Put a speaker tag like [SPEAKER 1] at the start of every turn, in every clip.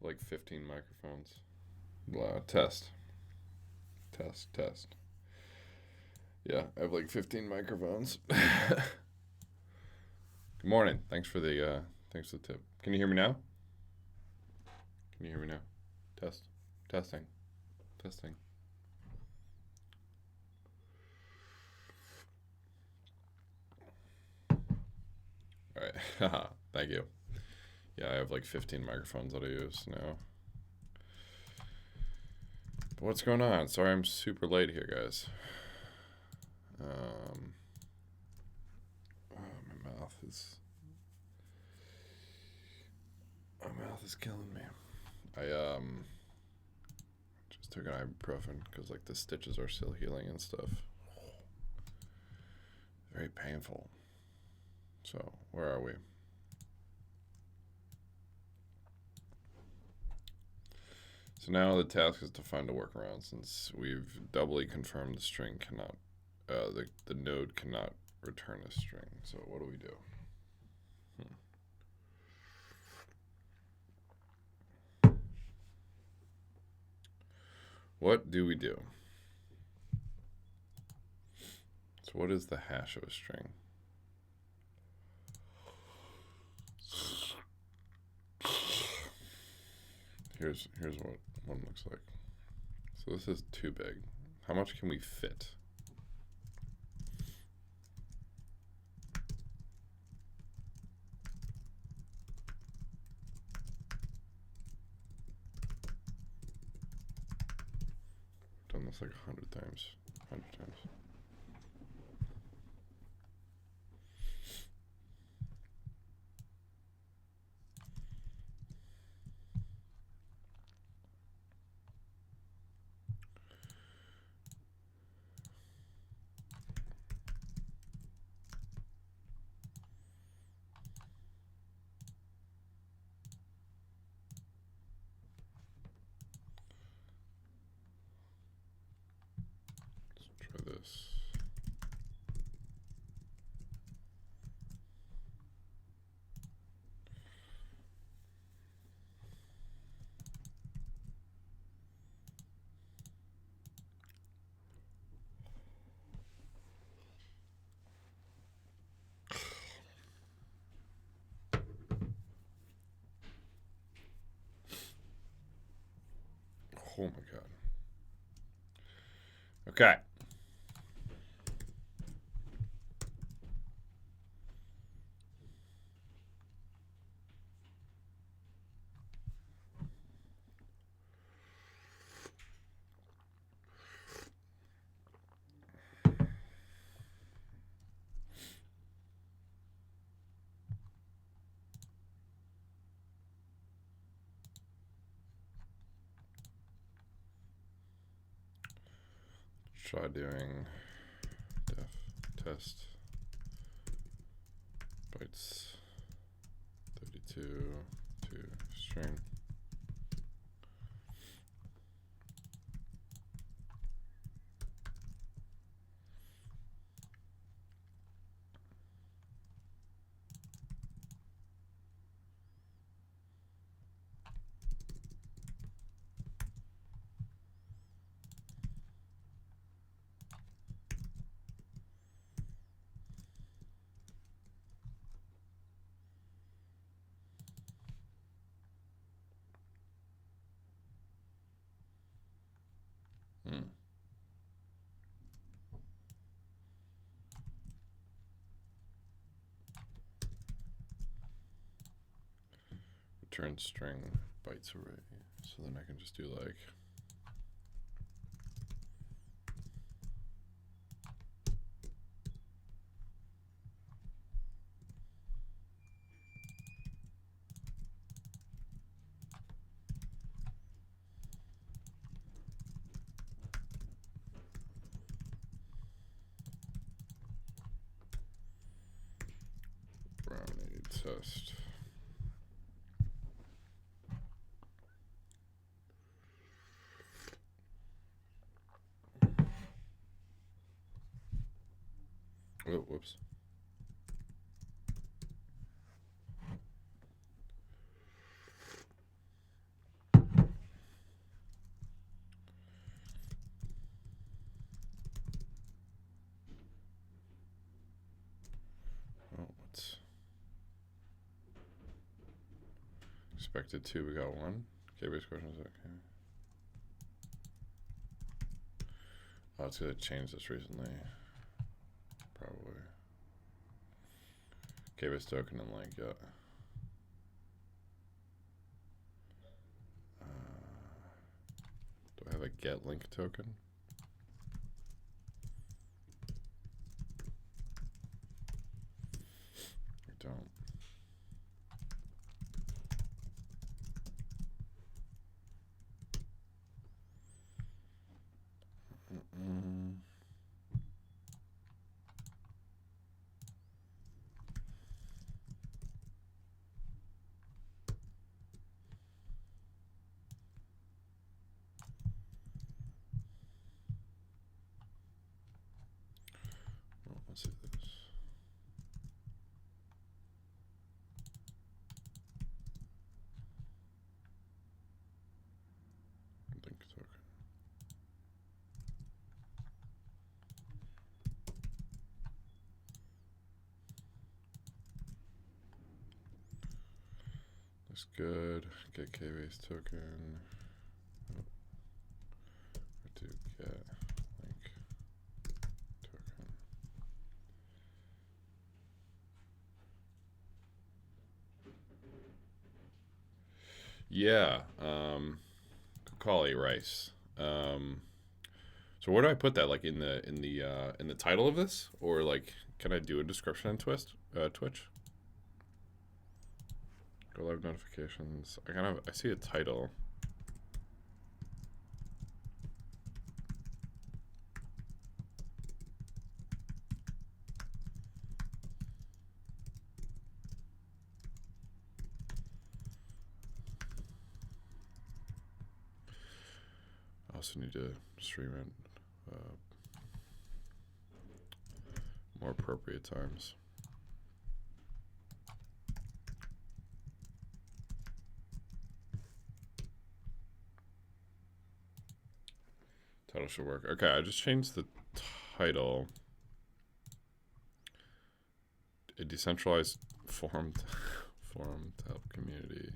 [SPEAKER 1] Like 15 microphones. Test. Test. Test. Yeah, I have like 15 microphones. Good morning. Thanks for the tip. Can you hear me now? Can you hear me now? Test. Testing. Testing. All right. Thank you. Yeah, I have like 15 microphones that I use now. But what's going on? Sorry I'm super late here, guys. My mouth is killing me. I just took an ibuprofen because like the stitches are still healing and stuff. Very painful. So where are we? So now the task is to find a workaround since we've doubly confirmed the string cannot, the node cannot return a string. So what do we do? What do we do? So what is the hash of a string? Here's what one looks like. So this is too big. How much can we fit? I've done this like 100 times. 100 times. This. Oh my god. Okay. Try doing def test bytes 32 to string. Return string bytes array. So then I can just do like brownie test. Oh, whoops. expected 2, we got 1. K-base questions, okay. Oh, it's gonna change this recently. Probably. K-base token and link, yeah. Do I have a get link token? I don't. Well, let's see this. Link token. Looks good. Get K-base token. Oh. Or do get link token. Yeah. Kakali rice. So where do I put that? Like in the title of this, or like can I do a description on Twitch? Go live notifications. I see a title. I also need to stream it more appropriate times. Title should work. Okay, I just changed the title. A decentralized forum to help community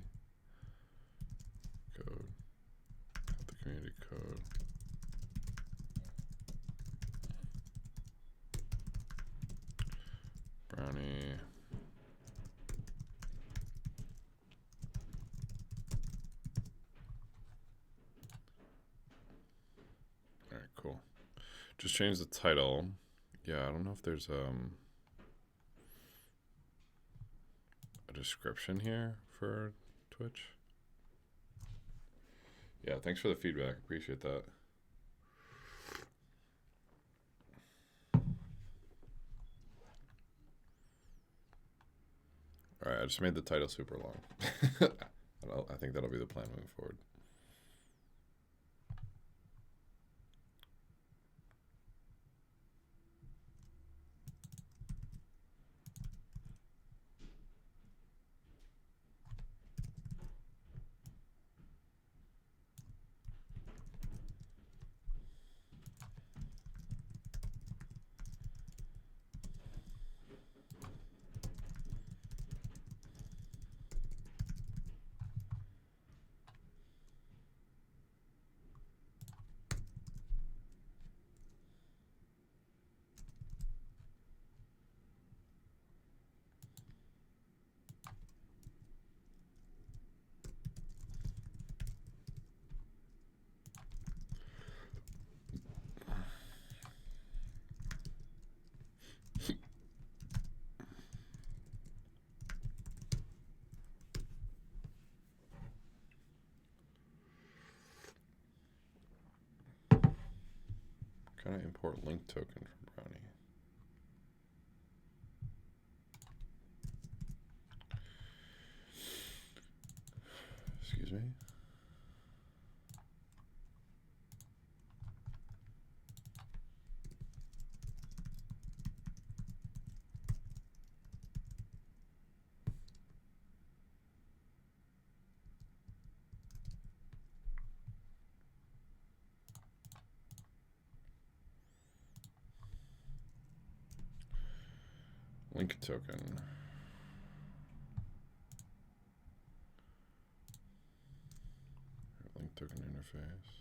[SPEAKER 1] code. Help the community code. Brownie. All right, cool. Just change the title. Yeah, I don't know if there's a description here for Twitch. Yeah, thanks for the feedback. Appreciate that. All right, I just made the title super long. I think that'll be the plan moving forward. Can I import link token from Brownie? Excuse me. Link token. Token interface.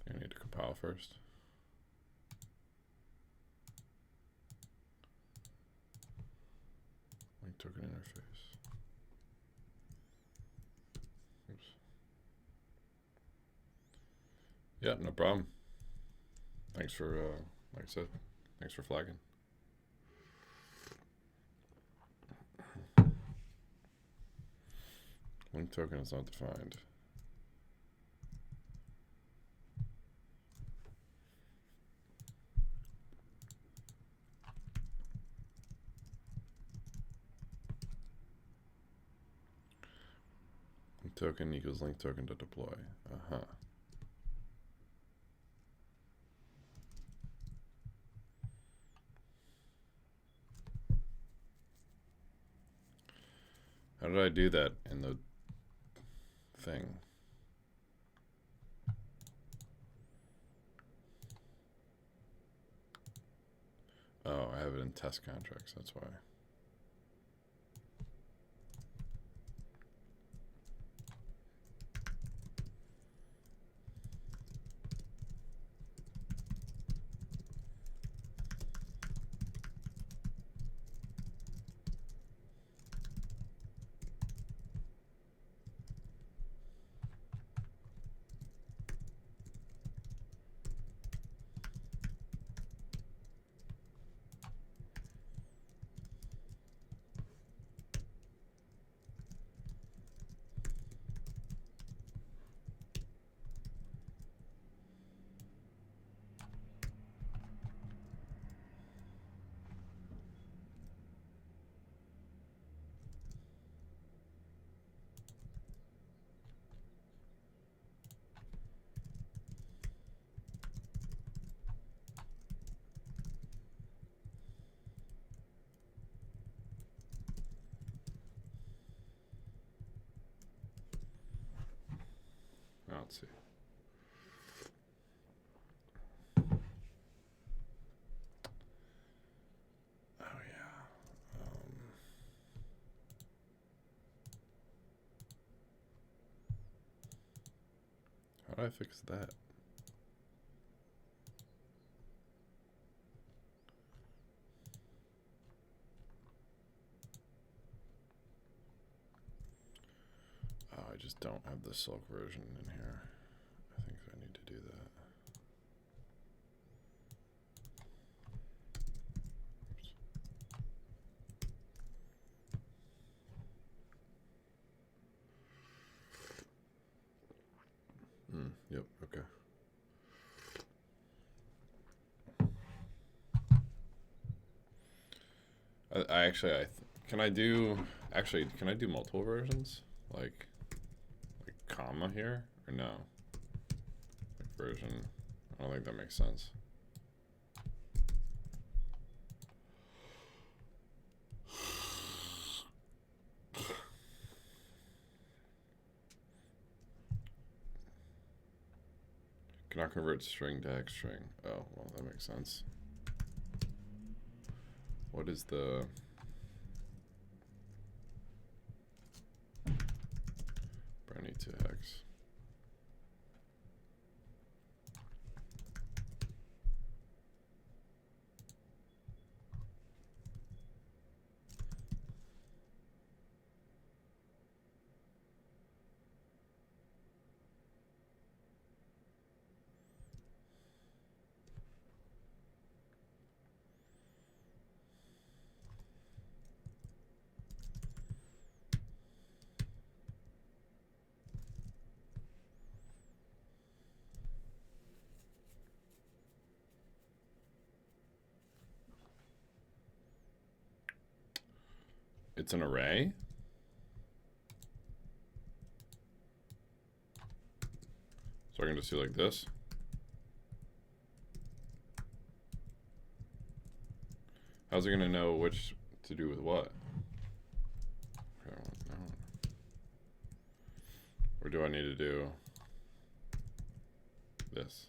[SPEAKER 1] I need to compile first. Link token interface. Oops. Yeah, no problem. Thanks for, like I said, thanks for flagging. Link token is not defined. Link token equals link token to deploy. How did I do that in the thing? Oh, I have it in test contracts, that's why. Let's see. Oh yeah. How do I fix that? Oh, I just don't have the Silk version in here. I think I need to do that. Yep, okay. Can I do multiple versions? Like comma here or no? Like version, I don't think that makes sense. Cannot convert string to hex string. Oh, well, that makes sense. What is the brownie to hex? It's an array? So I can just do like this? How's it gonna know which to do with what? Or do I need to do this.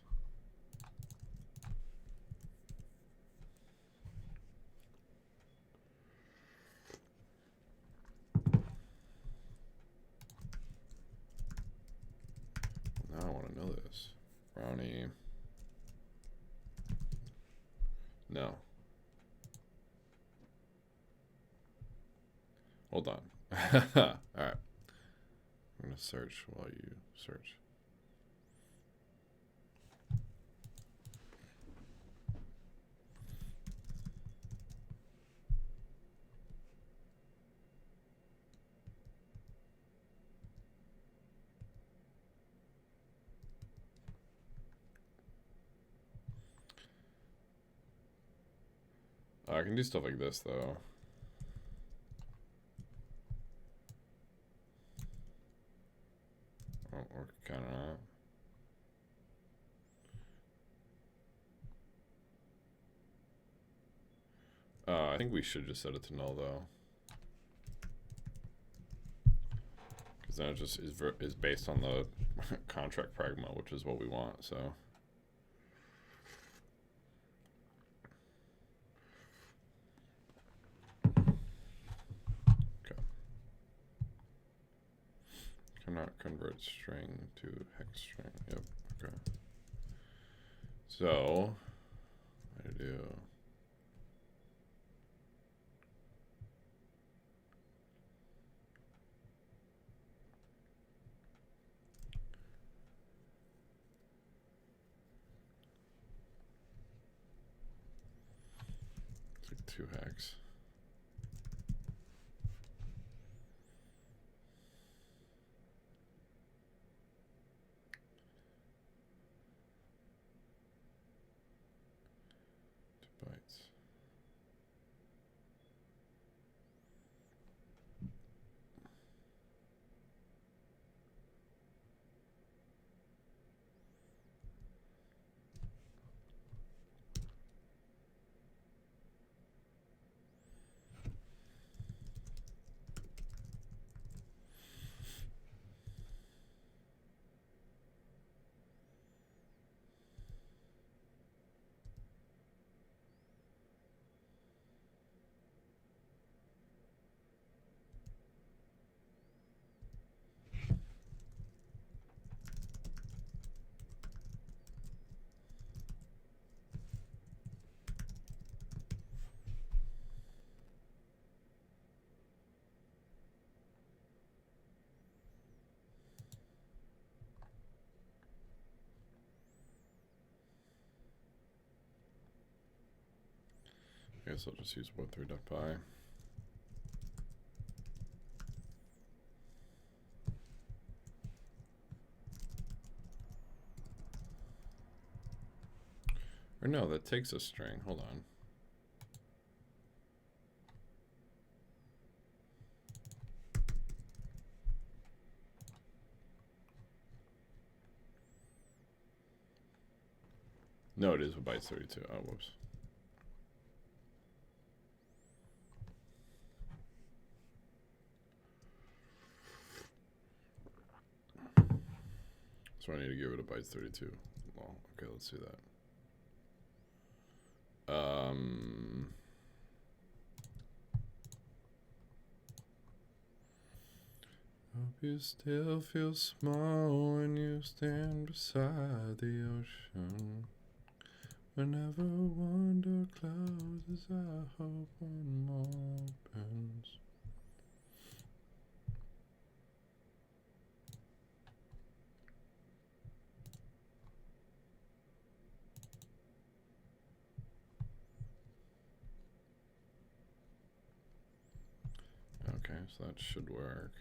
[SPEAKER 1] Now I want to know this. Brownie. No. Hold on. All right. I'm going to search while you search. I can do stuff like this, though. Oh, or kind of not. I think we should just set it to null, though. Because then it just is based on the contract pragma, which is what we want, so. Cannot convert string to hex string. Yep. Okay. So I do. It's like 2 hex. Bytes. I guess I'll just use what3.py. Or no, that takes a string. Hold on. No, it is a bytes 32. Oh, whoops. So I need to give it a bytes 32. Well, okay, let's do that. Hope you still feel small when you stand beside the ocean. Whenever one door closes, I hope one more opens. Okay, so that should work.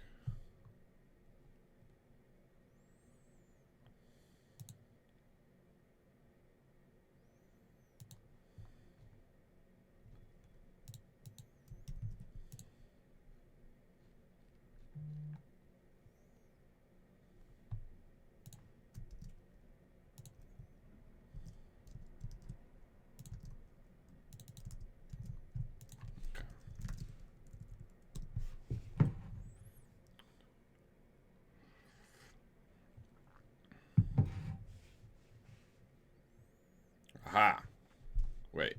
[SPEAKER 1] Wait.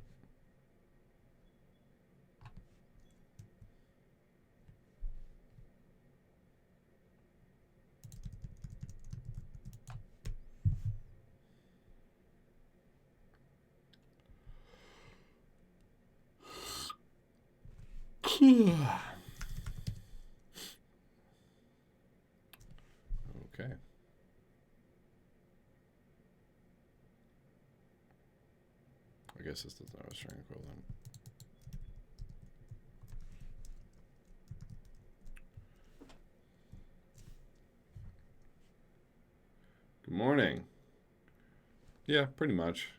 [SPEAKER 1] Okay. I guess this doesn't have a string equivalent. Good morning. Yeah, pretty much.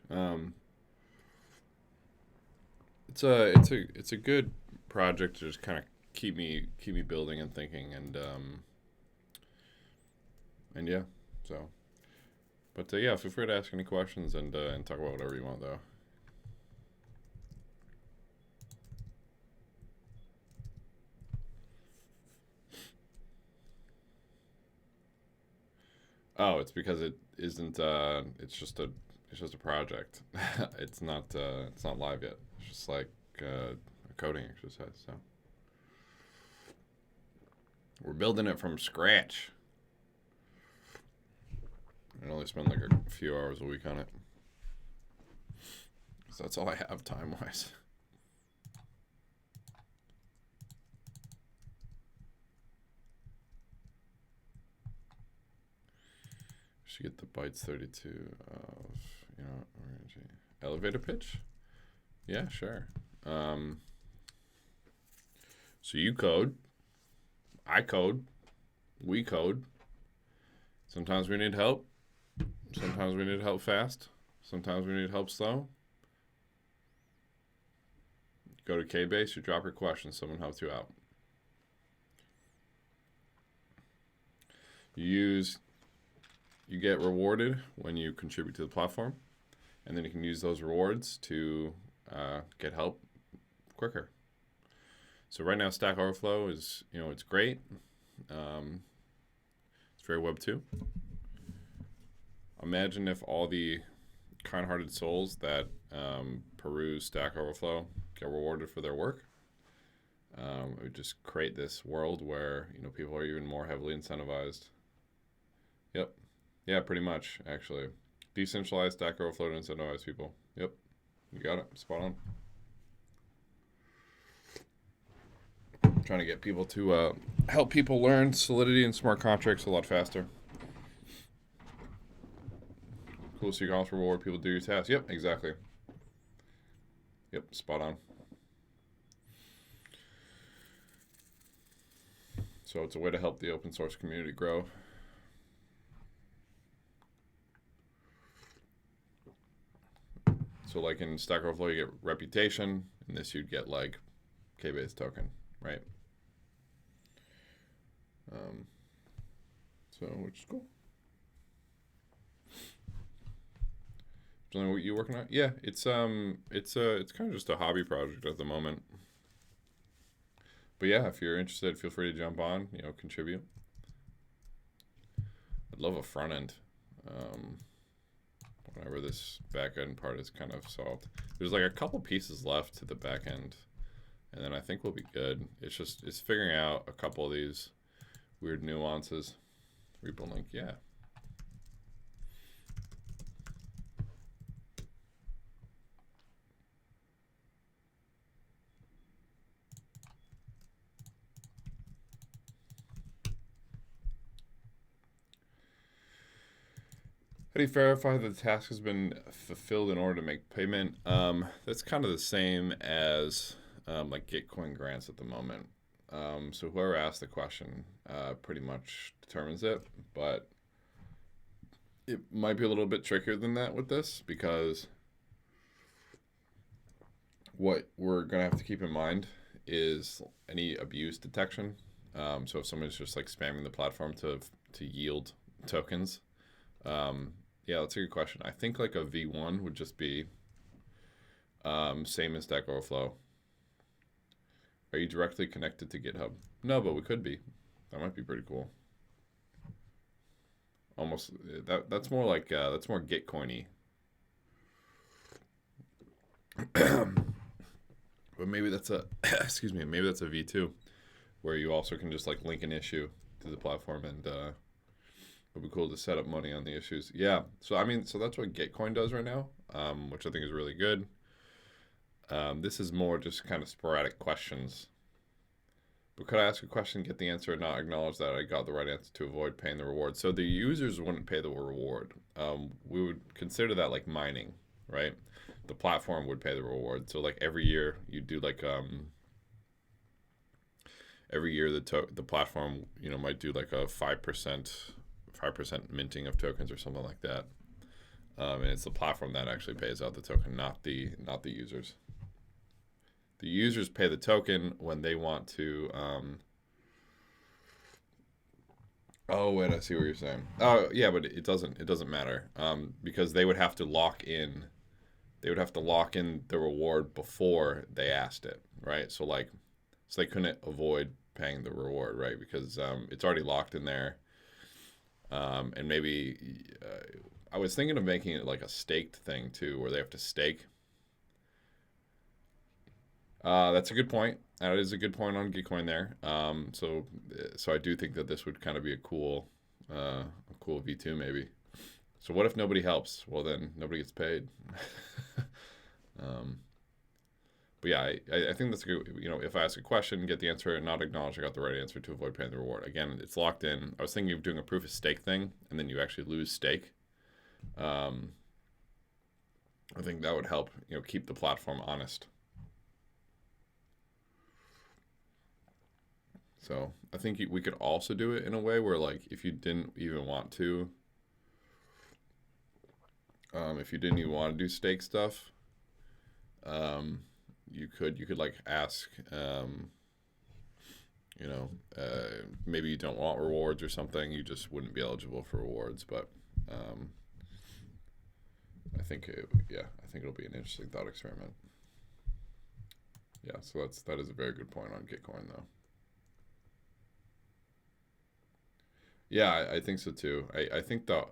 [SPEAKER 1] It's a good project to just kind of keep me building and thinking and yeah. So, but yeah, feel free to ask any questions and talk about whatever you want though. Oh, it's because it isn't. It's just a project. It's not live yet. It's just like a coding exercise. So we're building it from scratch. I only spend like a few hours a week on it. So that's all I have time wise. Should get the bytes 32 of, elevator pitch. Yeah, sure. So you code, I code, we code. Sometimes we need help. Sometimes we need help fast. Sometimes we need help slow. Go to Kbase, you drop your question, someone helps you out. You get rewarded when you contribute to the platform, and then you can use those rewards to get help quicker. So right now, Stack Overflow is, it's great. It's very Web 2. Imagine if all the kind-hearted souls that peruse Stack Overflow get rewarded for their work. It would just create this world where people are even more heavily incentivized. Yep. Yeah, pretty much, actually. Decentralized Stack Overflow to incentivize people. Yep. You got it. Spot on. Trying to get people to help people learn Solidity and smart contracts a lot faster. Cool, so you can also reward people to do your tasks. Yep, exactly. Yep, spot on. So it's a way to help the open source community grow. So like in Stack Overflow, you get reputation. In this, you'd get like Kbase token, right? So which is cool. What you working on? Yeah, it's kind of just a hobby project at the moment. But yeah, if you're interested, feel free to jump on. Contribute. I'd love a front end. Whenever this back end part is kind of solved, there's like a couple pieces left to the back end, and then I think we'll be good. It's figuring out a couple of these weird nuances. Repo link, yeah. How do you verify that the task has been fulfilled in order to make payment? That's kind of the same as like Gitcoin grants at the moment. So whoever asked the question pretty much determines it, but it might be a little bit trickier than that with this, because what we're going to have to keep in mind is any abuse detection. So if someone's just like spamming the platform to yield tokens, yeah, that's a good question. I think like a V1 would just be same as Stack Overflow. Are you directly connected to GitHub? No, but we could be. That might be pretty cool. Almost that's more like that's more Gitcoin-y. But maybe that's a excuse me, maybe that's a V2 where you also can just like link an issue to the platform, and it'd be cool to set up money on the issues. Yeah. So I mean, so that's what Gitcoin does right now, which I think is really good. This is more just kind of sporadic questions. But could I ask a question, get the answer, and not acknowledge that I got the right answer to avoid paying the reward? So the users wouldn't pay the reward. We would consider that like mining, right? The platform would pay the reward. So like every year you do like every year the platform might do like a 5% minting of tokens or something like that. And it's the platform that actually pays out the token, not the users. The users pay the token when they want to. Oh wait, I see what you're saying. Oh yeah, but it doesn't matter because they would have to lock in. They would have to lock in the reward before they asked it, right? So they couldn't avoid paying the reward, right? Because it's already locked in there. And maybe I was thinking of making it like a staked thing too, where they have to stake. That's a good point. That is a good point on Gitcoin there. So I do think that this would kind of be a cool V2 maybe. So what if nobody helps? Well, then nobody gets paid. But yeah, I think that's a good. If I ask a question, get the answer, and not acknowledge I got the right answer to avoid paying the reward. Again, it's locked in. I was thinking of doing a proof of stake thing, and then you actually lose stake. I think that would help keep the platform honest. So I think we could also do it in a way where, like, if you didn't even want to, do stake stuff, you could like ask, maybe you don't want rewards or something. You just wouldn't be eligible for rewards, but I think it'll be an interesting thought experiment. Yeah, so that is a very good point on Gitcoin though. Yeah, I think so too. I think I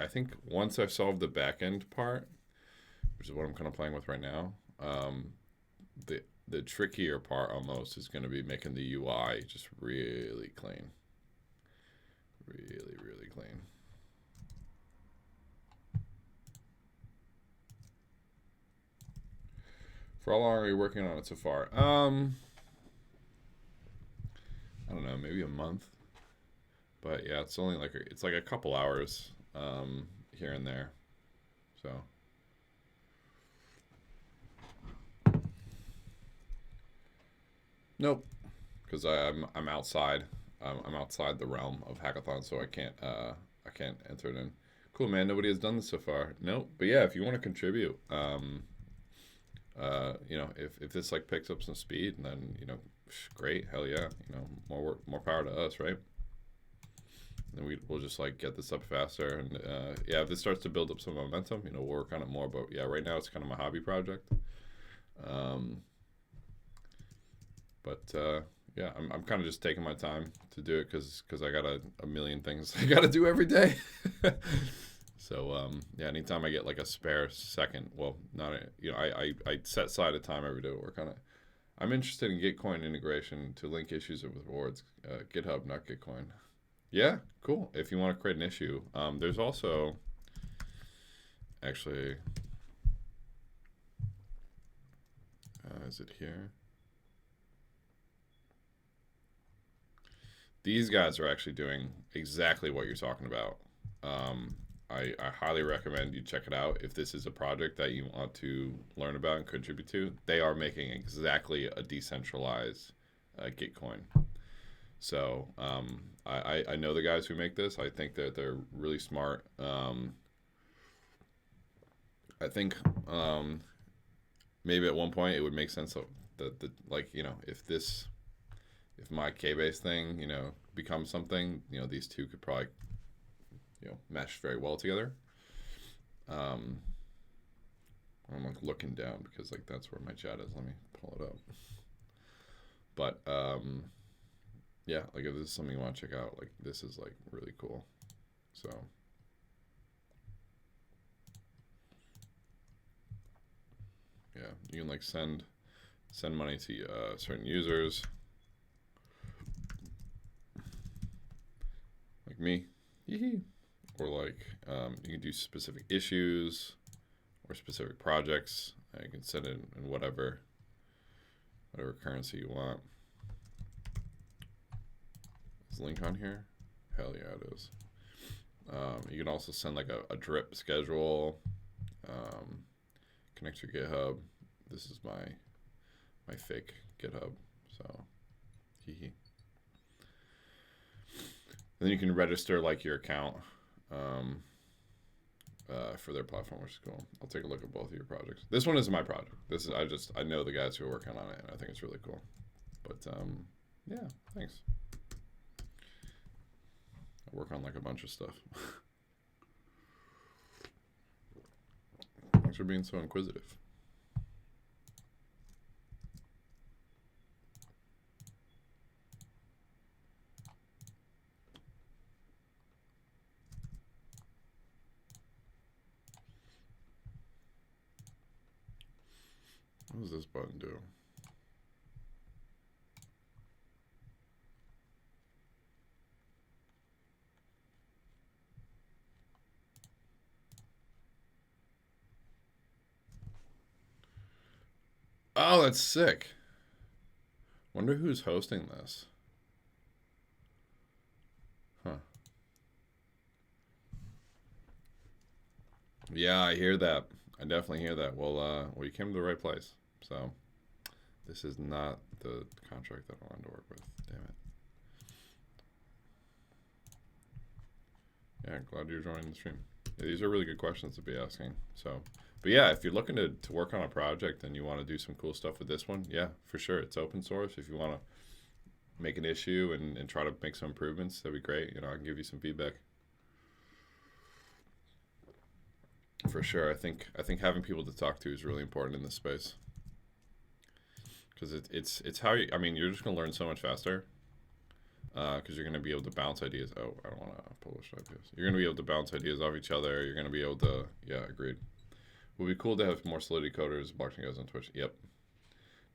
[SPEAKER 1] think once I've solved the back end part, which is what I'm kind of playing with right now, the trickier part almost is going to be making the UI just really clean. Really, really clean. For how long are you working on it so far? I don't know, maybe a month. But yeah, it's only like a couple hours here and there. So nope, because I'm outside. I'm outside the realm of hackathon, so I can't enter it in. Cool, man. Nobody has done this so far. Nope. But yeah, if you want to contribute, if this like picks up some speed, and then great, hell yeah. More work, more power to us, right? And then we'll just like get this up faster, and if this starts to build up some momentum, we'll work on it more. But yeah, right now it's kind of my hobby project. Yeah, I'm kind of just taking my time to do it because I got a million things I got to do every day. So yeah, anytime I get like a spare second, well, not I set aside a time every day to work on it. I'm interested in Gitcoin integration to link issues with rewards. GitHub, not Gitcoin. Yeah, cool. If you want to create an issue, there's also actually, is it here? These guys are actually doing exactly what you're talking about. I highly recommend you check it out if this is a project that you want to learn about and contribute to. They are making exactly a decentralized Gitcoin. So I know the guys who make this. I think that they're really smart. I think maybe at one point it would make sense that if my K-base thing becomes something, these two could probably mesh very well together. I'm like looking down because like that's where my chat is. Let me pull it up. But yeah, like if this is something you want to check out, like this is like really cool. So yeah, you can like send send money to certain users, like me, or like you can do specific issues or specific projects. You can send it in whatever currency you want. Is the link on here? Hell yeah, it is. You can also send like a drip schedule. Connect your GitHub. This is my fake GitHub. So, hee. Then you can register like your account for their platform, which is cool. I'll take a look at both of your projects. This one is my project. This is I know the guys who are working on it, and I think it's really cool. But yeah, thanks. I work on like a bunch of stuff. Thanks for being so inquisitive. What does this button do? Oh, that's sick. Wonder who's hosting this. Huh. Yeah, I hear that. I definitely hear that. Well, you came to the right place. So, this is not the contract that I wanted to work with. Damn it. Yeah, glad you're joining the stream. Yeah, these are really good questions to be asking. So, but yeah, if you're looking to work on a project and you want to do some cool stuff with this one, yeah, for sure. It's open source. If you want to make an issue and try to make some improvements, that'd be great. You know, I can give you some feedback. For sure. I think having people to talk to is really important in this space. Because it's how you, I mean, you're just going to learn so much faster. Because you're going to be able to bounce ideas. Oh, I don't want to publish IPFS. You're going to be able to bounce ideas off each other. You're going to be able to, yeah, agreed. It would be cool to have more Solidity coders, blockchain guys on Twitch. Yep.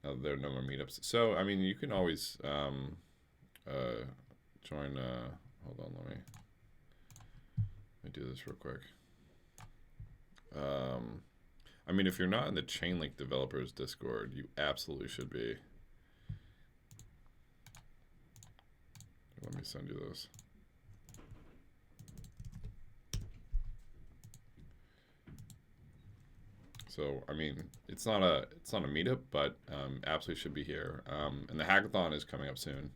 [SPEAKER 1] Now there are no more meetups. So, I mean, you can always join. Hold on, let me do this real quick. I mean, if you're not in the Chainlink developers Discord, you absolutely should be. Let me send you this. So, I mean, it's not a meetup, but absolutely should be here. And the hackathon is coming up soon,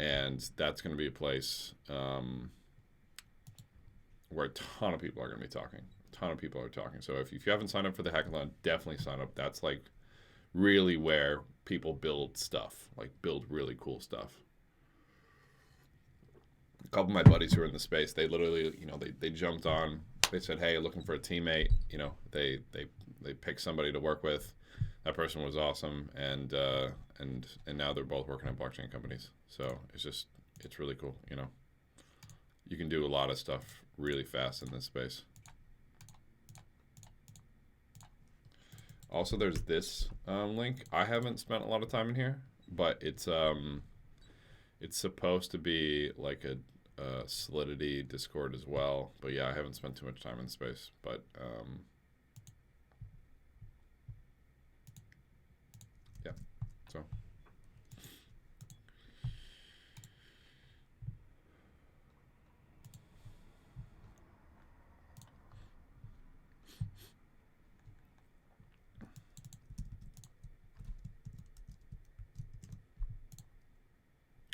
[SPEAKER 1] and that's going to be a place where a ton of people are going to be talking. A ton of people are talking. So if you haven't signed up for the hackathon, definitely sign up. That's like really where people build stuff, like build really cool stuff. A couple of my buddies who are in the space, they literally, you know, they jumped on. They said, "Hey, looking for a teammate." You know, they picked somebody to work with. That person was awesome, and now they're both working at blockchain companies. So it's really cool. You know, you can do a lot of stuff really fast in this space. Also, there's this link. I haven't spent a lot of time in here, but it's supposed to be like a Solidity Discord as well. But yeah, I haven't spent too much time in space. But yeah, so.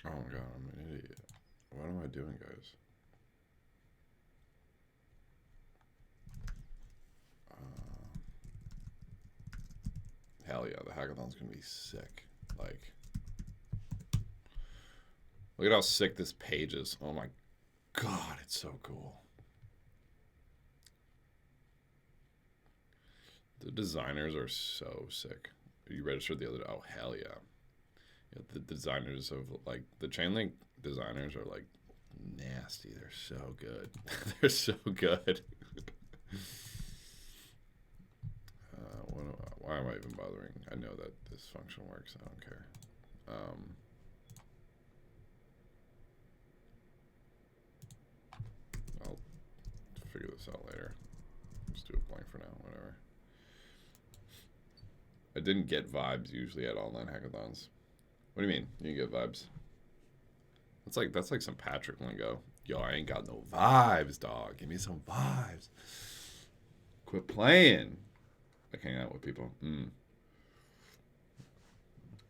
[SPEAKER 1] Oh my god, I'm an idiot. What am I doing, guys? Hell yeah, the hackathon's gonna be sick. Like, look at how sick this page is. Oh my god, it's so cool. The designers are so sick. You registered the other day. Oh, hell yeah. The designers of, like, the Chainlink designers are, like, nasty. They're so good. They're so good. why am I even bothering? I know that this function works. I don't care. I'll figure this out later. Just do it blank for now, whatever. I didn't get vibes usually at online hackathons. What do you mean? You get vibes? That's like some Patrick lingo. Yo, I ain't got no vibes, dog. Give me some vibes. Quit playing. Like hanging out with people.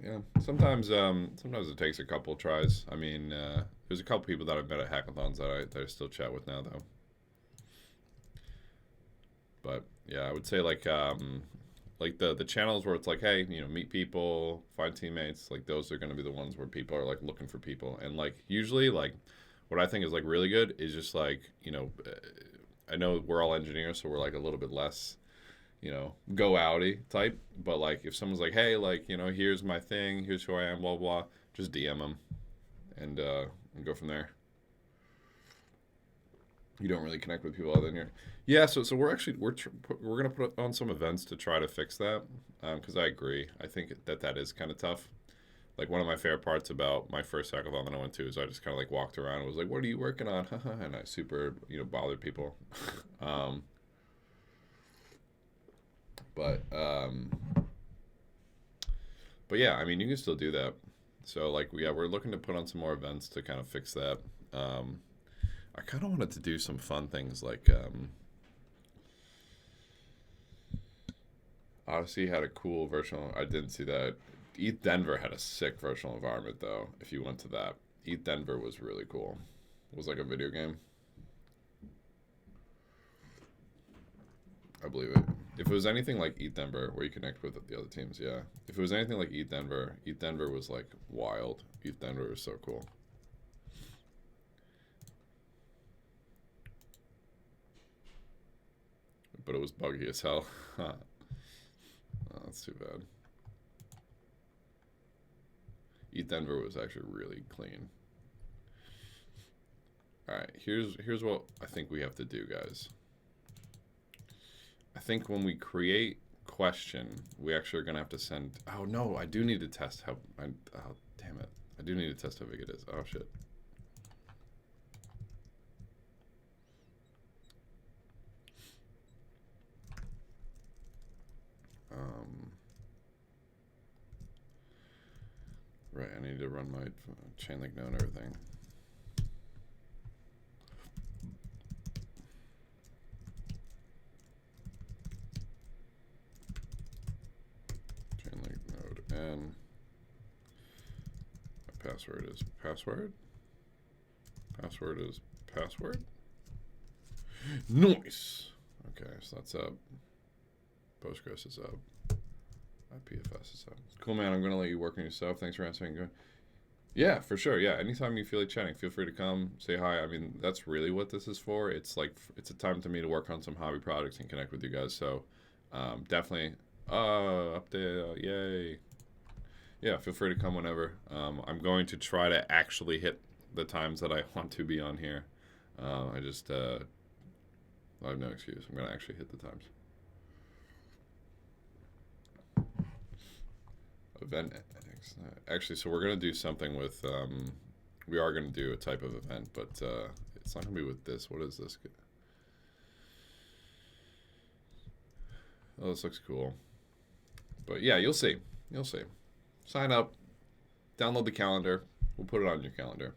[SPEAKER 1] Yeah. Sometimes it takes a couple tries. I mean, there's a couple people that I've met at hackathons that I still chat with now, though. But yeah, I would say like the channels where it's like, hey, you know, meet people, find teammates. Like those are going to be the ones where people are like looking for people. And like usually like what I think is like really good is just like, you know, I know we're all engineers, so we're like a little bit less, you know, go outy type. But like if someone's like, hey, like, you know, here's my thing, here's who I am, blah blah, just DM them and go from there. You don't really connect with people other than your. Yeah, so we're gonna put on some events to try to fix that because I agree. I think that is kind of tough. Like one of my favorite parts about my first hackathon that I went to is I just kind of like walked around and was like, "What are you working on?" And I super bothered people. But yeah, I mean you can still do that. So like we're looking to put on some more events to kind of fix that. I kind of wanted to do some fun things like Odyssey had a cool virtual. I didn't see that. ETH Denver had a sick virtual environment though. If you went to that, ETH Denver was really cool. It was like a video game. I believe it. If it was anything like ETH Denver, where you connect with the other teams, yeah. If it was anything like ETH Denver was like wild. ETH Denver was so cool. But it was buggy as hell. Oh, that's too bad. ETH Denver was actually really clean. All right, here's what I think we have to do, guys. I think when we create question, we actually are gonna have to send. Oh no, I do need to test how. Oh damn it, I do need to test how big it is. Oh shit. Right, I need to run my chain link node and everything. Chain link node and my password is password. Password is password. Nice. Okay, so that's up. Postgres is up. IPFS is up. Cool, man. I'm gonna let you work on yourself. Thanks for answering. Yeah, for sure. Yeah, anytime you feel like chatting, feel free to come say hi. I mean, that's really what this is for. It's like it's a time to me to work on some hobby projects and connect with you guys. So definitely up there. Yay. Yeah, feel free to come whenever. I'm going to try to actually hit the times that I want to be on here. I have no excuse. I'm gonna actually hit the times. Event actually, so we're gonna do something with we are gonna do a type of event, but it's not gonna be with this. What is this? Oh, this looks cool. But yeah, you'll see. Sign up, download the calendar. We'll put it on your calendar.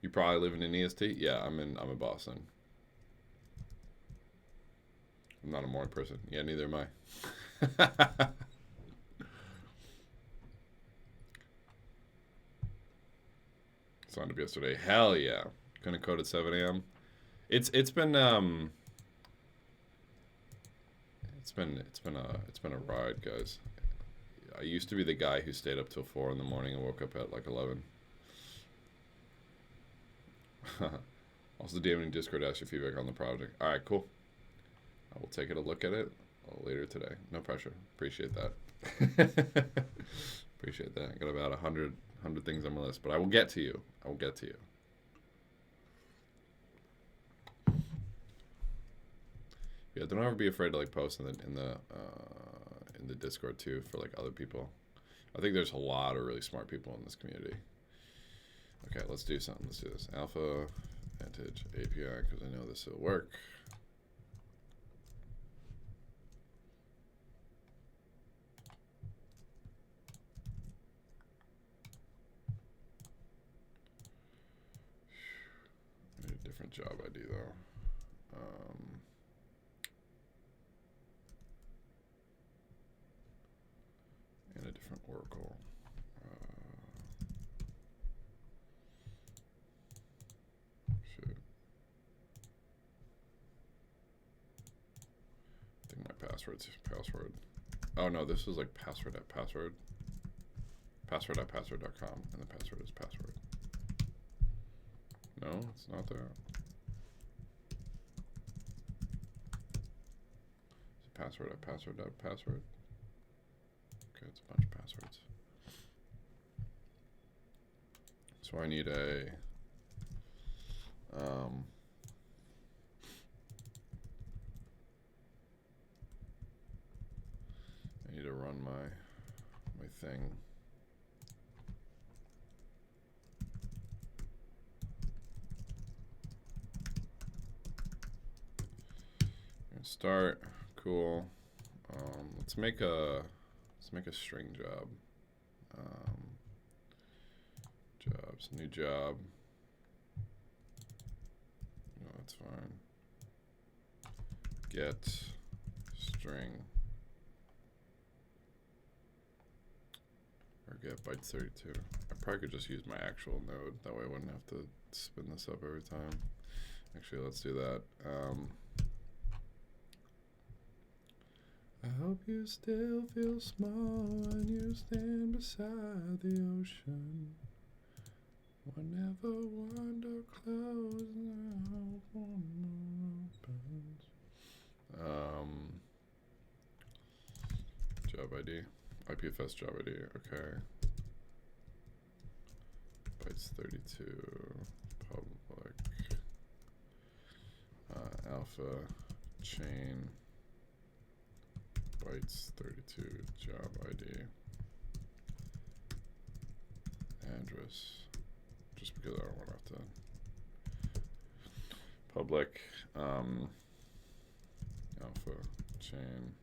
[SPEAKER 1] You probably living in EST? Yeah, I'm in Boston. I'm not a morning person. Yeah, neither am I. Signed up yesterday. Hell yeah. Gonna code at 7 a.m. It's been a ride, guys. I used to be the guy who stayed up till 4 in the morning and woke up at like 11. Also, DM in Discord, ask your feedback on the project. All right, cool. I will take a look at it later today. No pressure. Appreciate that. Appreciate that. I got about 100 things on my list, but I will get to you. Yeah, don't ever be afraid to like post in the in the Discord too for like other people. I think there's a lot of really smart people in this community. Okay, let's do something. Let's do this. Alpha Vantage API, because I know this will work. I need a different job ID though. And a different Oracle. Shoot. I think my password's password. Oh no, this is like password at password. Password at password.com, and the password is password. No, it's not there. It's a password at password.password. Okay, it's a bunch of passwords. So I need a I need to run my thing. Start. Cool. Let's make a string job. Jobs, new job. No, that's fine. Get string or get bytes 32. I probably could just use my actual node. That way I wouldn't have to spin this up every time. Actually, let's do that. I hope you still feel small when you stand beside the ocean. Whenever one door closes, I hope one more opens. Job ID. IPFS job ID. Okay. Bytes 32. Public. Alpha chain. Bytes 32 job ID. Address. Just because I don't want to have to. Public. Alpha chain.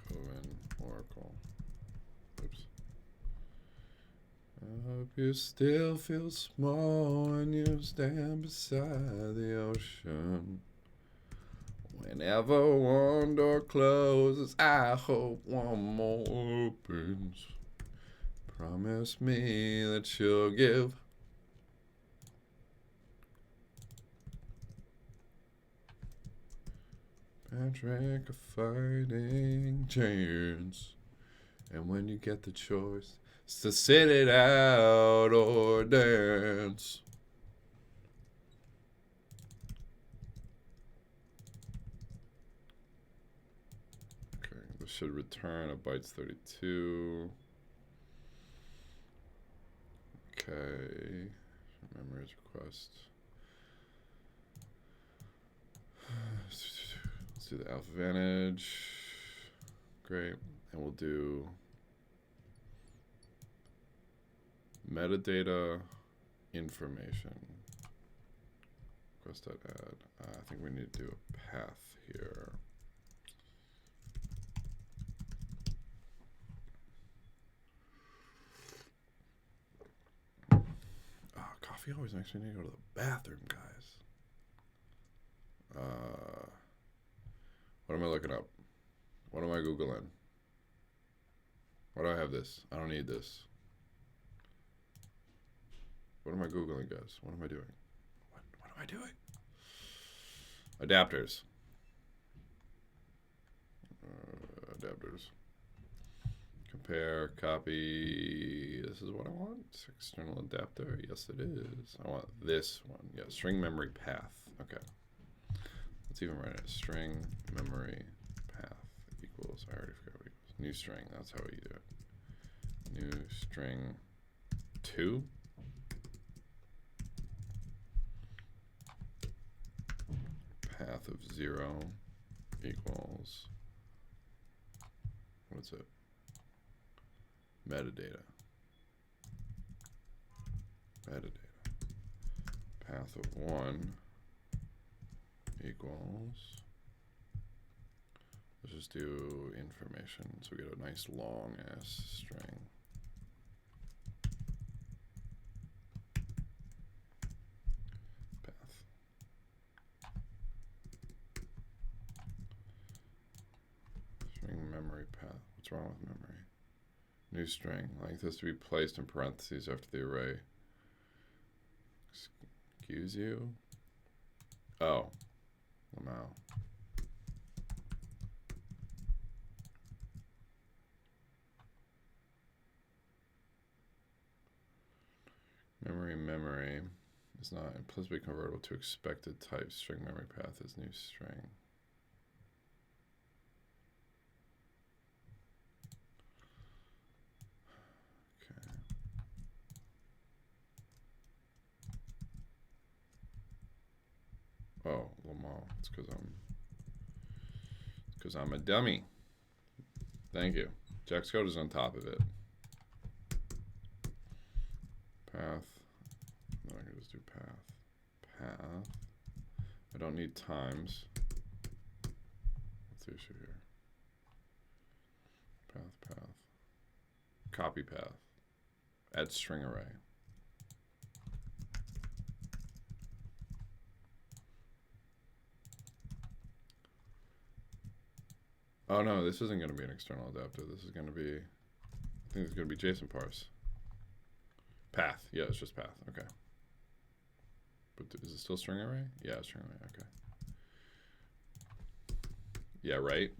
[SPEAKER 1] Coven Oracle. Oops. I hope you still feel small when you stand beside the ocean. Whenever one door closes, I hope one more opens. Promise me that you'll give. Patrick a fighting chance. And when you get the choice, it's to sit it out or dance. Okay, this should return a bytes 32. Okay, memories request. Let's do the Alpha Vantage. Great, and we'll do metadata information. Request that add. I think we need to do a path here. Coffee always makes me need to go to the bathroom, guys. What am I looking up? What am I Googling? Why do I have this? I don't need this. What am I Googling, guys? What am I doing? What am I doing? Adapters. Adapters. Compare, copy. This is what I want. External adapter. Yes, it is. I want this one. Yeah, string memory path. Okay. Let's even write it. String memory path equals. I already forgot what it equals. New string. That's how you do it. New string 2. Path of 0. equals, what is it? Metadata. Metadata. Path of 1 equals, let's just do information. So we get a nice long ass string. Path. String memory path. What's wrong with memory? New string. Length has to be placed in parentheses after the array. Excuse you? Oh. Wow. Memory is not implicitly convertible to expected type. String memory path is new string. Okay. Oh, Lamar. It's because I'm a dummy. Thank you. Jack's code is on top of it. Path. No, I can just do path. Path. I don't need times. What's the issue here? Path. Copy path. Add string array. Oh no, this isn't going to be an external adapter. This is going to be, I think it's going to be JSON parse. Path. Yeah, it's just path. Okay. But is it still string array? Yeah, string array. Okay. Yeah, right?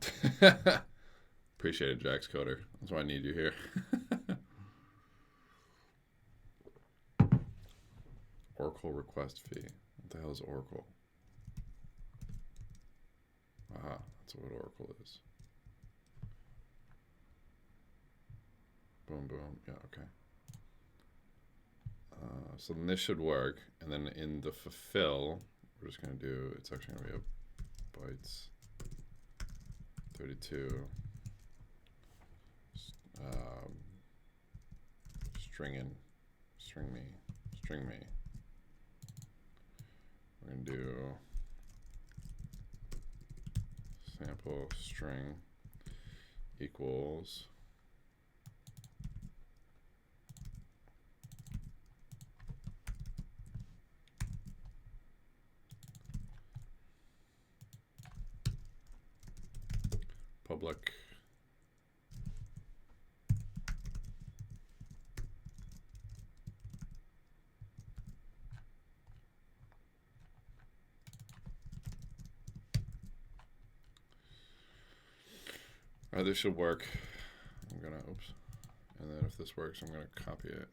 [SPEAKER 1] Appreciate it, Jax Coder. That's why I need you here. Oracle request fee. What the hell is Oracle? Aha, that's what Oracle is. Boom, boom. Yeah, okay. So then this should work. And then in the fulfill, we're just going to do, it's actually going to be a bytes 32 string me. We're going to do sample string equals public this should work. I'm gonna, oops. And then if this works, I'm gonna copy it.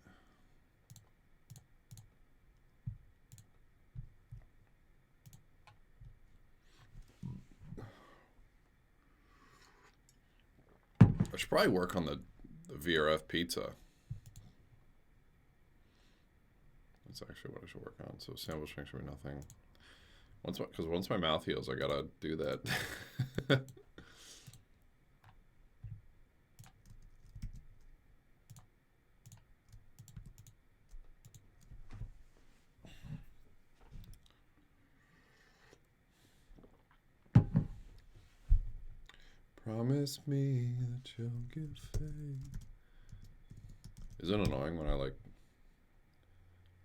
[SPEAKER 1] I should probably work on the VRF pizza. That's actually what I should work on. So sample string should be nothing. Because once my mouth heals, I gotta do that. Promise me that you'll give faith. Is it annoying when I like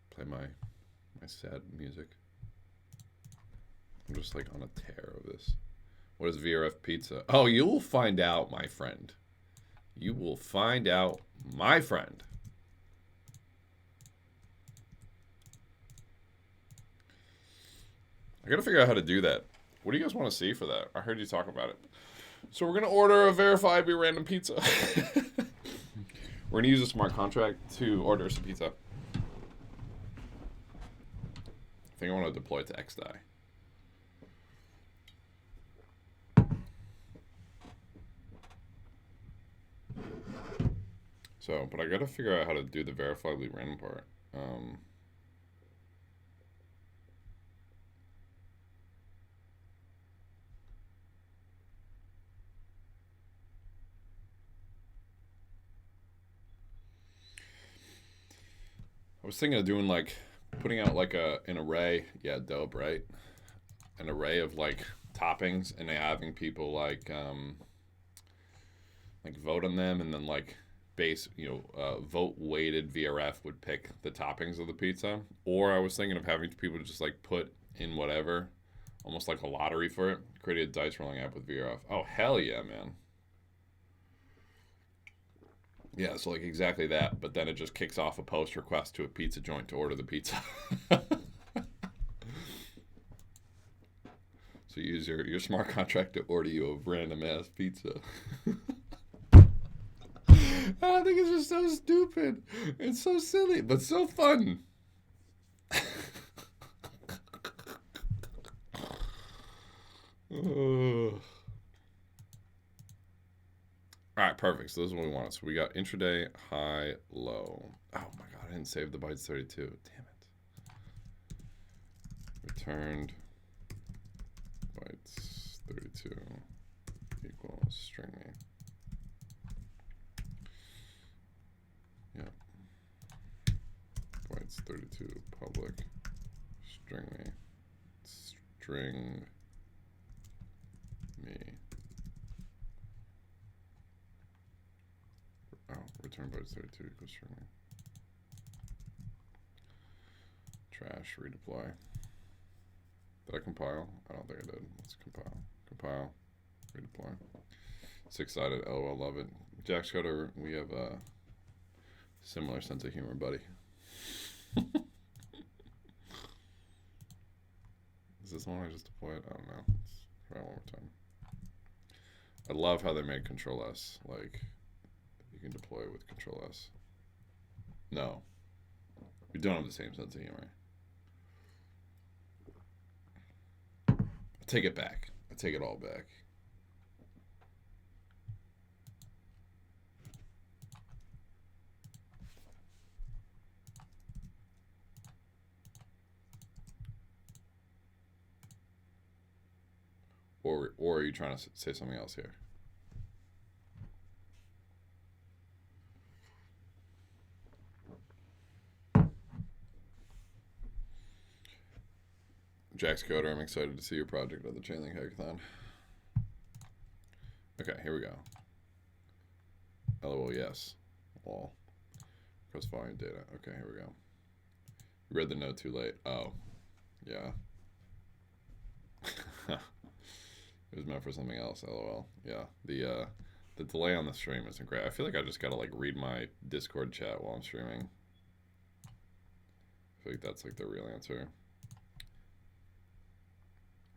[SPEAKER 1] play my sad music? I'm just like on a tear of this. What is VRF pizza? Oh, you will find out, my friend. You will find out, my friend. I gotta figure out how to do that. What do you guys want to see for that? I heard you talk about it. So we're going to order a verified be random pizza. We're going to use a smart contract to order some pizza. I think I want to deploy it to XDAI. So, but I got to figure out how to do the verifiably random part. was thinking of doing like putting out like an array. Yeah, dope, right? An array of like toppings, and having people like vote on them, and then like vote weighted VRF would pick the toppings of the pizza. Or I was thinking of having people just like put in whatever, almost like a lottery for it, create a dice rolling app with VRF. Oh hell yeah, man. Yeah, so like exactly that, but then it just kicks off a post request to a pizza joint to order the pizza. So you use your smart contract to order you a random ass pizza. I think it's just so stupid. It's so silly, but so fun. All right, perfect. So this is what we want. So we got intraday, high, low. Oh my god, I didn't save the bytes 32. Damn it. Returned bytes 32 equals string me. Yeah. Bytes 32 public string me. String me. Oh, return bytes 32 equals string me. Trash, redeploy. Did I compile? I don't think I did. Let's compile. Compile, redeploy. Six-sided, LOL, love it. Jack Scudder, we have a similar sense of humor, buddy. Is this the one I just deployed? I don't know. Let's try it one more time. I love how they made Control S. Like, you can deploy with Control S. No. We don't have the same sense of humor. I take it back. I take it all back. Or are you trying to say something else here? Jax Coder, I'm excited to see your project at the Chainlink Hackathon. Okay, here we go. LOL, yes. Lol. Cross volume data. Okay, here we go. You read the note too late. Oh, yeah. It was meant for something else. LOL. Yeah. The delay on the stream isn't great. I feel like I just gotta like read my Discord chat while I'm streaming. I feel like that's like the real answer.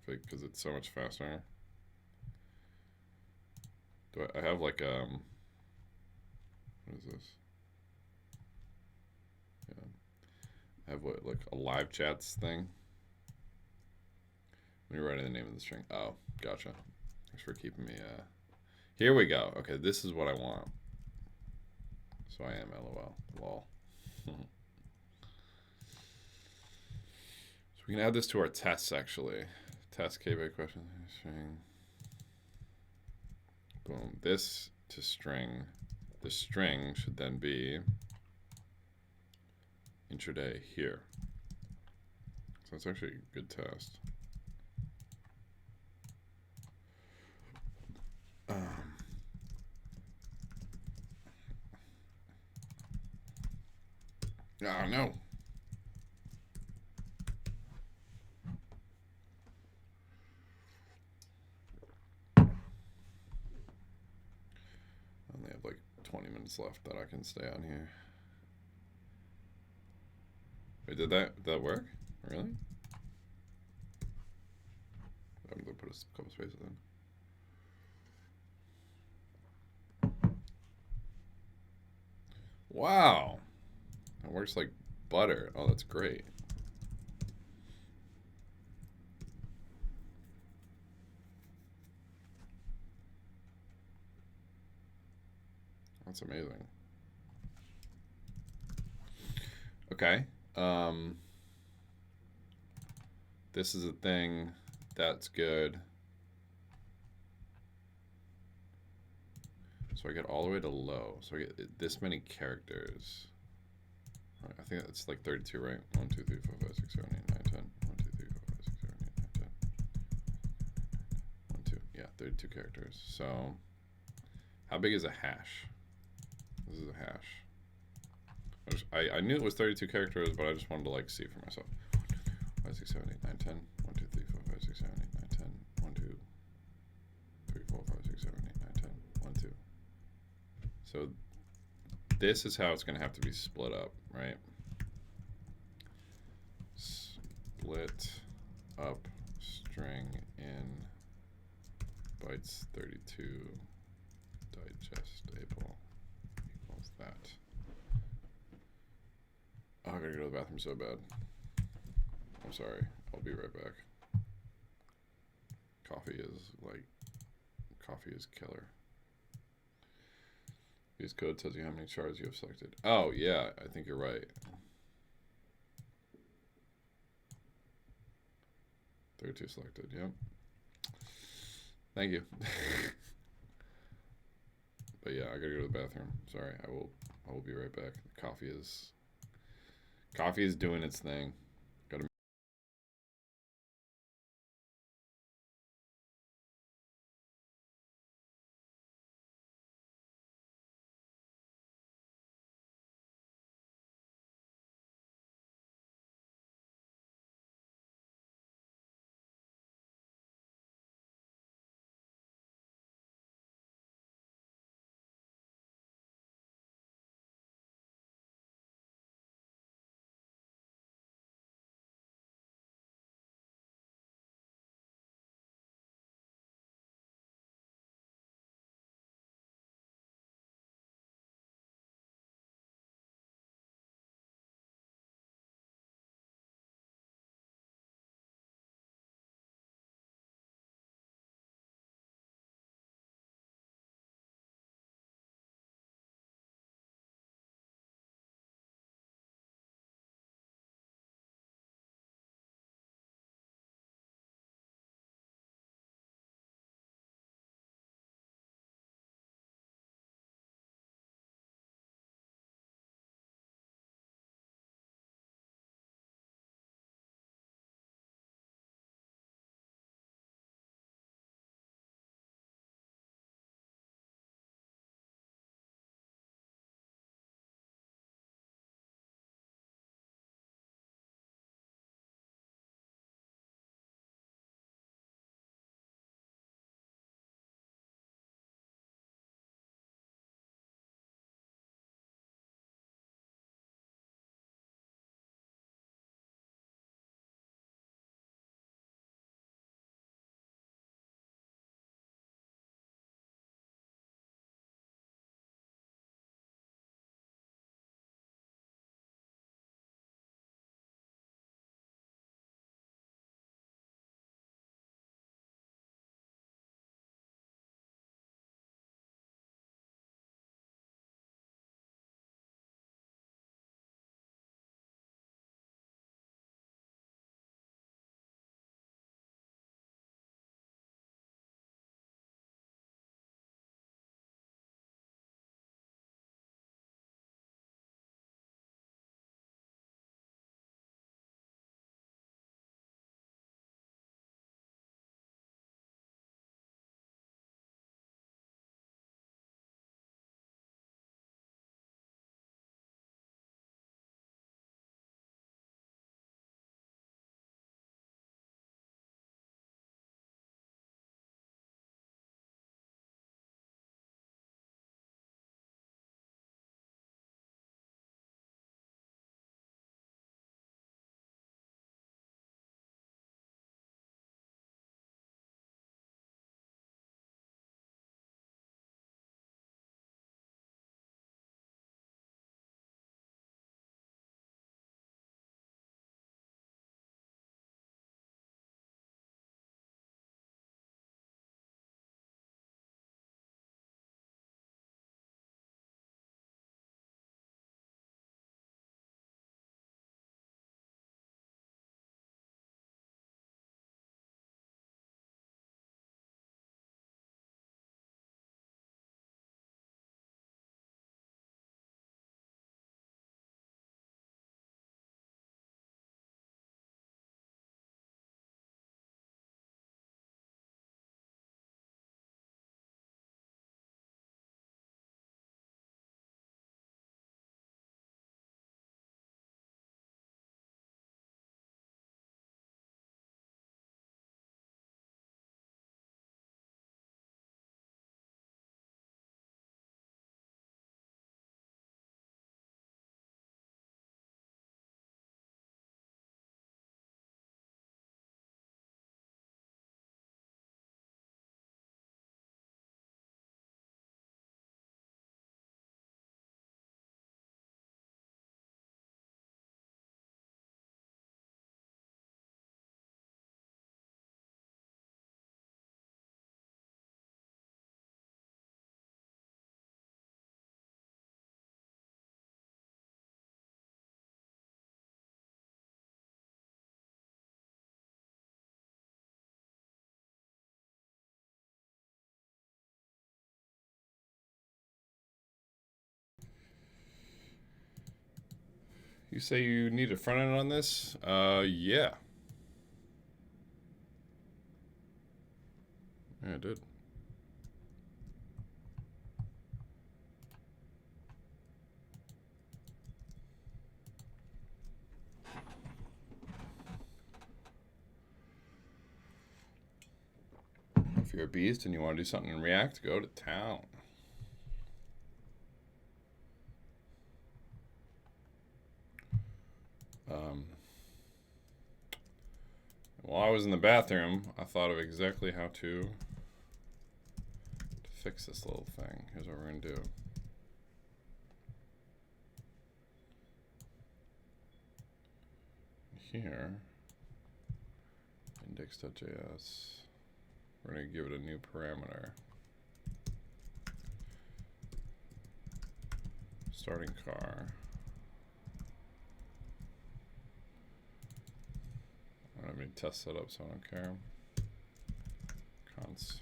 [SPEAKER 1] Because it's so much faster. Do I have like what is this? Yeah, I have what, like a live chats thing. When you're writing the name of the string. Oh, gotcha. Thanks for keeping me. Here we go. Okay, this is what I want. So I am LOL. Lol. So we can add this to our tests actually. Test KB question string. Boom. This to string. The string should then be intraday here. So it's actually a good test. Oh no. I only have like 20 minutes left that I can stay on here. Wait, did that work? Really? I'm gonna put a couple spaces in. Wow. It works like butter. Oh, that's great. That's amazing. Okay. This is a thing. That's good. So I get all the way to low. So I get this many characters. I think it's like 32, right? 1, 2, 3, 4, 5, 6, 7, 8, 9, 10. 1, 2, 3, 4, 5, 6, 7, 8, 9, 10. 1, 2. Yeah, 32 characters. So, how big is a hash? This is a hash. I knew it was 32 characters, but I just wanted to like see for myself. 5, 6, 7, 8, 9, 10. 1, 2, 3, 4, 5, 6, 7, 8, 9, 10. 1, 2, 3, 4, 5, 6, 7, 8, 9, 10. 1, 2. So this is how it's going to have to be split up, right? Split up string in bytes 32 digestible equals that. Oh, I gotta go to the bathroom so bad. I'm sorry. I'll be right back. Coffee is killer. Use code tells you how many shards you have selected. Oh, yeah, I think you're right. 32 selected, yep. Thank you. But yeah, I gotta go to the bathroom. Sorry, I will be right back. Coffee is doing its thing. You say you need a front end on this? Yeah. Yeah, I did. If you're a beast and you want to do something in React, go to town. While I was in the bathroom, I thought of exactly how to fix this little thing. Here's what we're going to do. Here, index.js, we're going to give it a new parameter. Starting car. I don't have any tests set up, so I don't care. Const.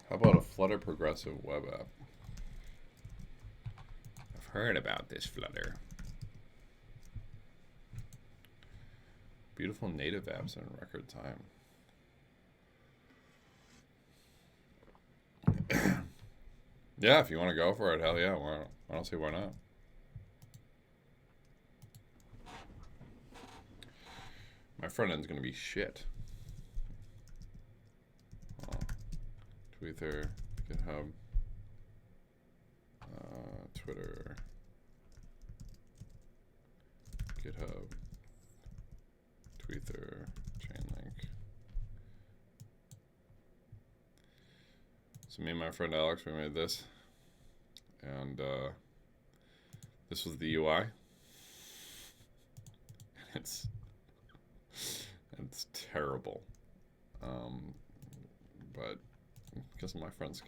[SPEAKER 1] How about a Flutter progressive web app? I've heard about this Flutter. Beautiful native apps in record time. Yeah, if you want to go for it, hell yeah. I don't see why not. My front end's going to be shit. Twitter, GitHub, Twitter, GitHub, Twitter, Chainlink. So me and my friend Alex, we made this, and this was the UI. It's terrible, but because my friends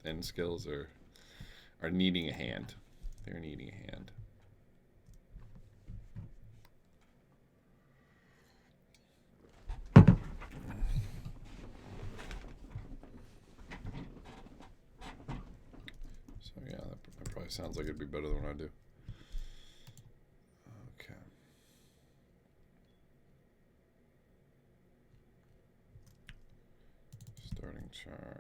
[SPEAKER 1] and skills are needing a hand. They're needing a hand. So yeah, that probably sounds like it'd be better than what I do. Okay. Starting char.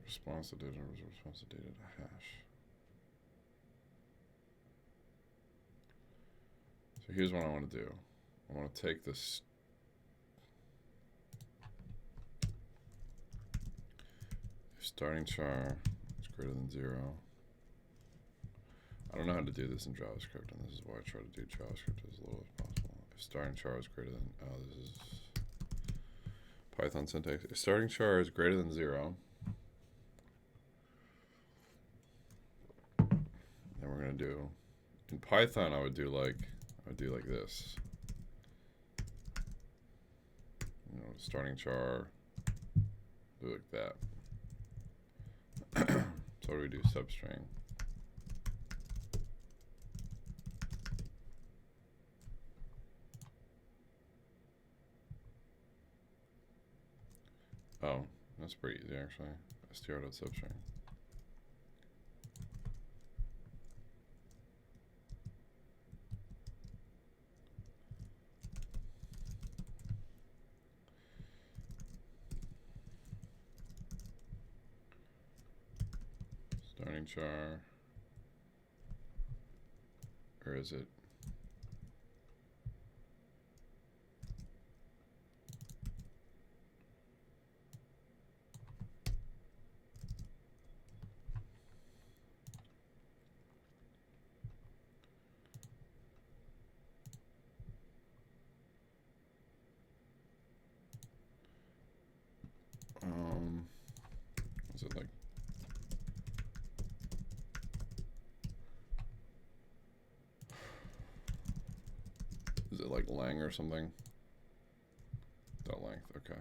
[SPEAKER 1] Response to data, response to data to hash. So here's what I want to do. I want to take this. If starting char is greater than 0. I don't know how to do this in JavaScript, and this is why I try to do JavaScript as little as possible. If starting char is greater than, this is Python syntax. If starting char is greater than 0, then we're going to do, in Python, I would do like this. You know, starting char, do like that. So what do we do? Substring. Oh, that's pretty easy actually. str.substring. Starting char, or is it? Is it like like lang or something. Dot length. Okay.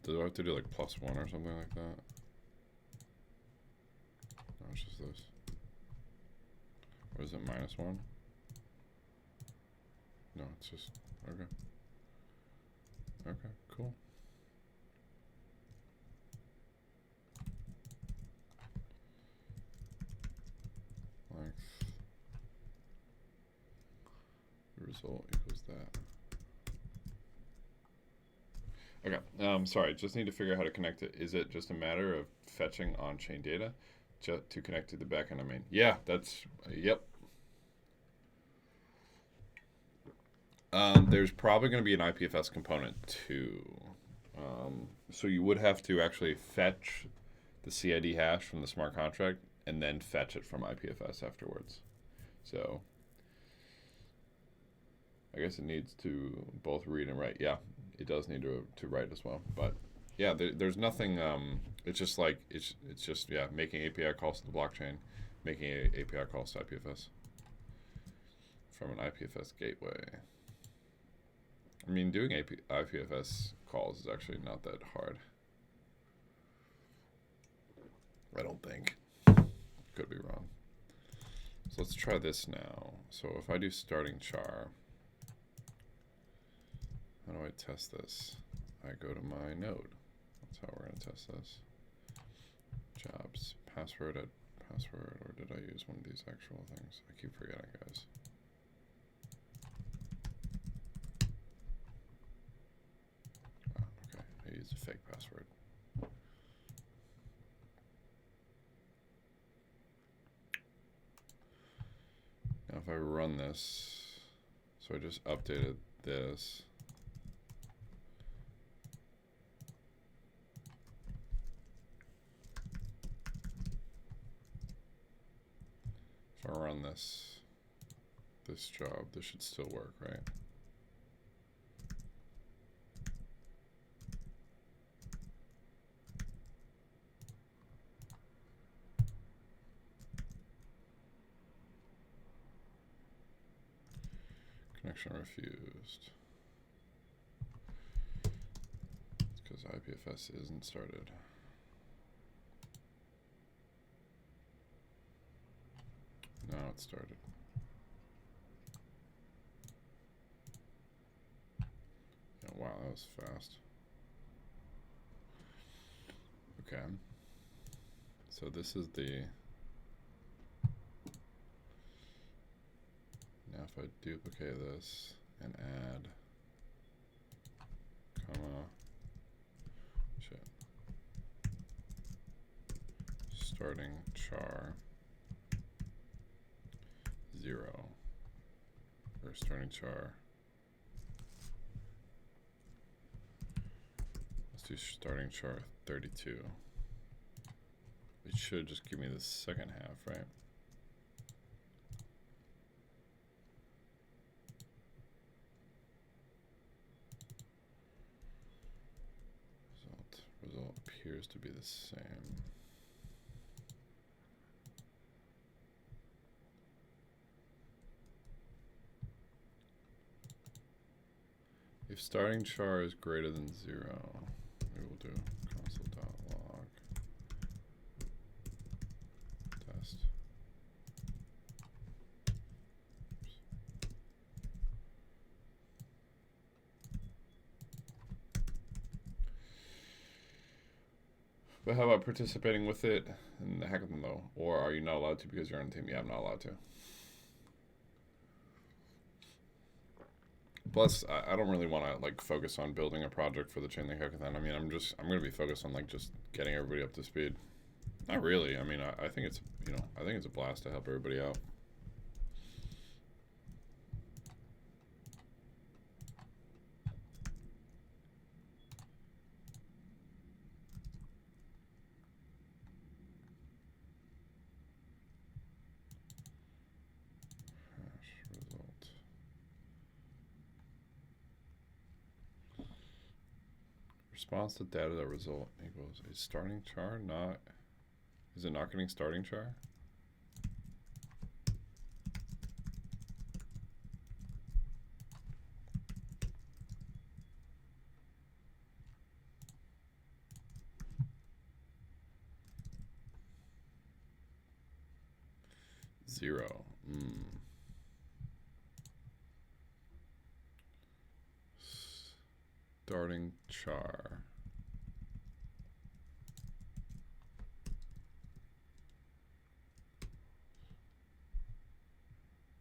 [SPEAKER 1] Do I have to do like +1 or something like that? No, it's just this. Or is it -1? No, it's just, okay. Okay, cool. Length. The result equals that. Okay, sorry, just need to figure out how to connect it. Is it just a matter of fetching on-chain data to connect to the backend I mean? Yeah, that's, yep. There's probably going to be an IPFS component too. So you would have to actually fetch the CID hash from the smart contract and then fetch it from IPFS afterwards. So I guess it needs to both read and write. Yeah, it does need to write as well. But yeah, there's nothing. It's just like it's just yeah, making API calls to the blockchain, making API calls to IPFS from an IPFS gateway. I mean, doing IPFS calls is actually not that hard. I don't think. Could be wrong. So let's try this now. So if I do starting char, how do I test this? I go to my node. That's how we're going to test this. Jobs, password at password, or did I use one of these actual things? I keep forgetting, guys. Oh, okay, I used a fake password. Now if I run this, so I just updated this. If I run this job, this should still work, right? Connection refused. It's because IPFS isn't started. Now it started. Yeah, wow, that was fast. Okay. So this is the. Now if I duplicate this and add, comma, shit, starting char 0, or starting char, let's do starting char 32. It should just give me the second half, right? Result appears to be the same. If starting char is greater than 0, we will do console.log test. Oops. But how about participating with it in the hackathon though? Or are you not allowed to because you're on the team? Yeah, I'm not allowed to. Plus, I don't really want to like focus on building a project for the Chainlink Hackathon. I mean, I'm going to be focused on like just getting everybody up to speed. Not really. I mean, I think it's, I think it's a blast to help everybody out. Response to data that result equals a starting char, not Is it not getting starting char? Zero. Starting char.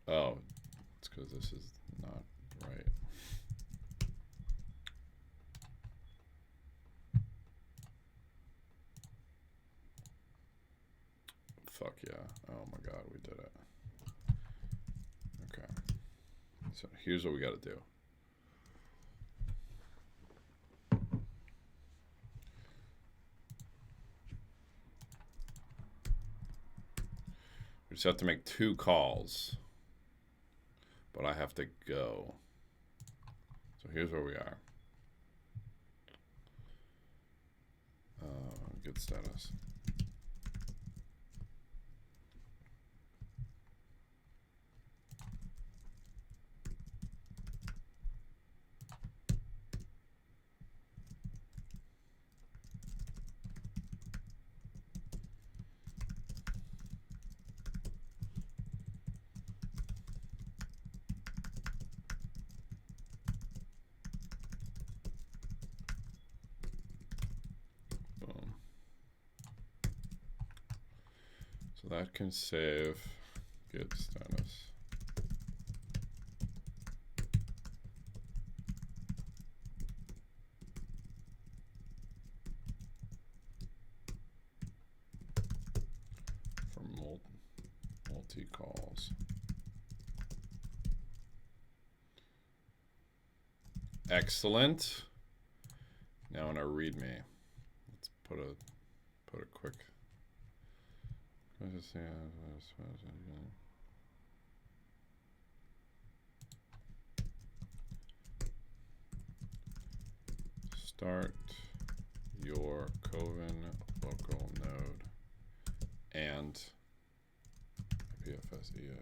[SPEAKER 1] Oh, it's because this is not right. Fuck yeah. Oh my god, we did it. Okay. So here's what we got to do. We just have to make 2 calls. But I have to go. So here's where we are. Good status. So that can save good status. For multi-calls. Excellent. Now in our README, let's put a quick. Start your Coven local node and IPFS EA.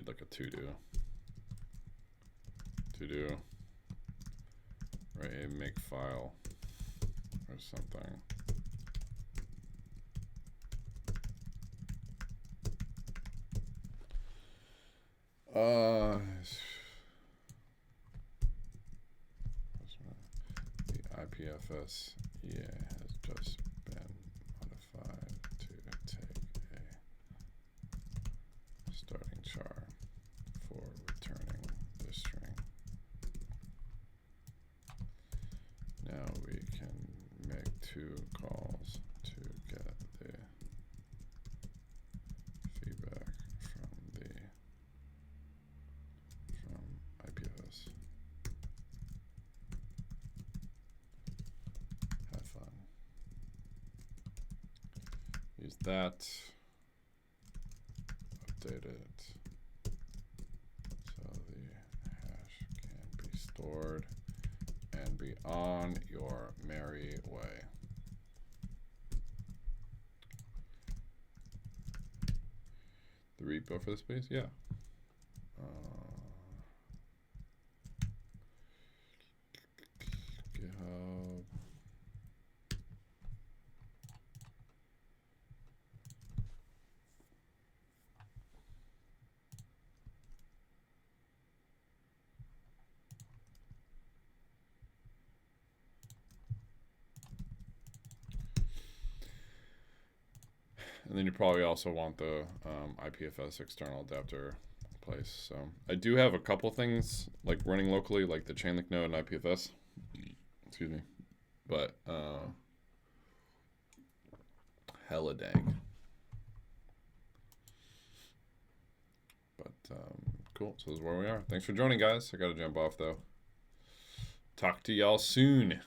[SPEAKER 1] Like a to-do, right? Make file or something. The IPFS has just been modified to take a starting char for returning the string. Now we can make 2 calls to get the feedback from IPFS. Have fun. Use that. Update it. So the hash can be stored and be on your merry way. The repo for the space? Yeah. GitHub. And then you probably also want the IPFS external adapter place. So I do have a couple things like running locally, like the Chainlink node and IPFS. Excuse me. But hella dang. cool. So this is where we are. Thanks for joining, guys. I got to jump off, though. Talk to y'all soon.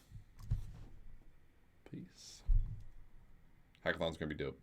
[SPEAKER 1] Peace. Hackathon's going to be dope.